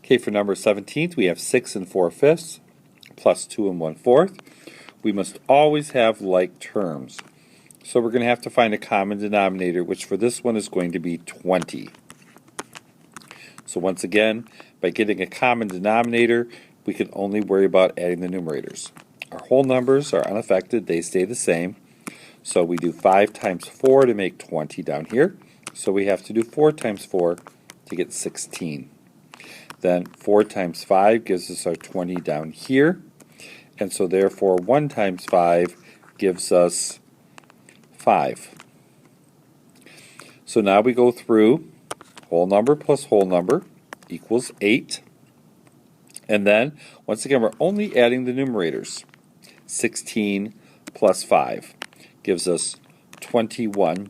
Okay, for number 17th, we have 6 and 4/5 plus 2 and 1/4. We must always have like terms. So we're going to have to find a common denominator, which for this one is going to be 20. So once again, by getting a common denominator, we can only worry about adding the numerators. Our whole numbers are unaffected, they stay the same. So we do 5 times 4 to make 20 down here. So we have to do 4 times 4 to get 16. Then 4 times 5 gives us our 20 down here. And so therefore 1 times 5 gives us 5. So now we go through whole number plus whole number equals 8. And then, once again, we're only adding the numerators. 16 plus 5 gives us 21.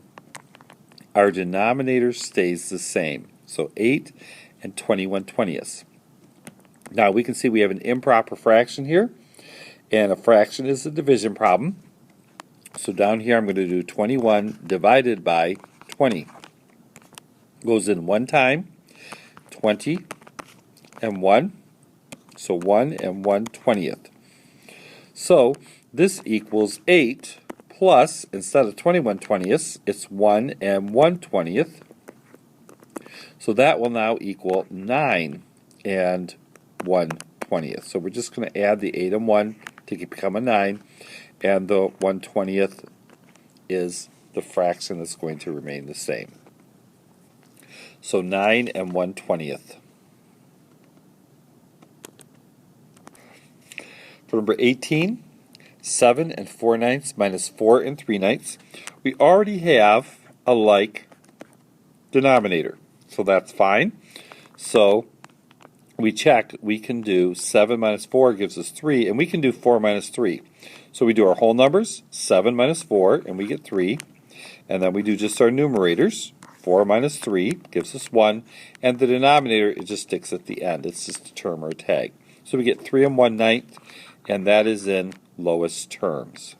Our denominator stays the same. So 8 and 21/20. Now we can see we have an improper fraction here. And a fraction is a division problem. So down here I'm going to do 21 divided by 20. Goes in one time, 20 and 1. So 1 and 1/20. So this equals 8 plus, instead of 21/20, it's 1 and 1/20. So that will now equal 9 and 1/20. So we're just going to add the 8 and 1 to become a 9, and the 1/20 is the fraction that's going to remain the same. So 9 and 1/20. For number 18, 7 and 4/9 minus 4 and 3/9. We already have a like denominator, so that's fine. So we checked, we can do 7 minus 4 gives us 3, and we can do 4 minus 3. So we do our whole numbers, 7 minus 4, and we get 3. And then we do just our numerators. 4 minus 3 gives us 1, and the denominator, it just sticks at the end. It's just a term or a tag. So we get 3 and 1/9, and that is in lowest terms.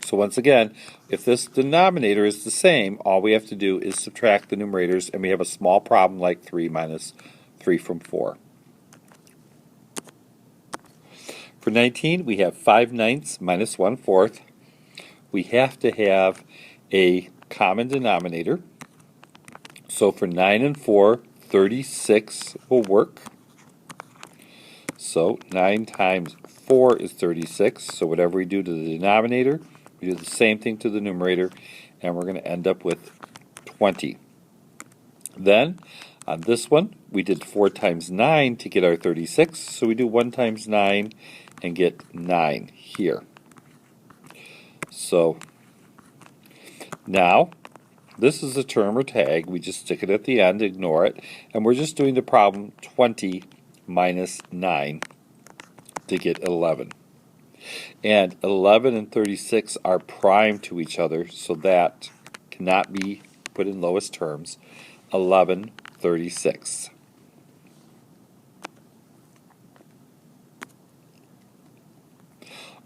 So once again, if this denominator is the same, all we have to do is subtract the numerators, and we have a small problem like 3 minus 3 from 4. For 19, we have 5/9 minus 1/4. We have to have a common denominator. So for 9 and 4, 36 will work. So 9 times 4 is 36. So whatever we do to the denominator, we do the same thing to the numerator, and we're going to end up with 20. Then on this one, we did 4 times 9 to get our 36. So we do 1 times 9 and get 9 here. So now, this is a term or tag. We just stick it at the end, ignore it, and we're just doing the problem 20 minus 9 to get 11. And 11 and 36 are prime to each other, so that cannot be put in lowest terms. 11/36.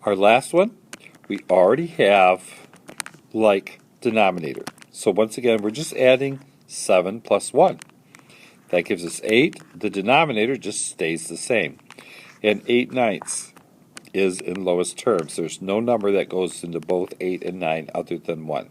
Our last one, we already have like denominator. So once again, we're just adding 7 plus 1. That gives us 8. The denominator just stays the same. And 8/9 is in lowest terms. There's no number that goes into both 8 and 9 other than 1.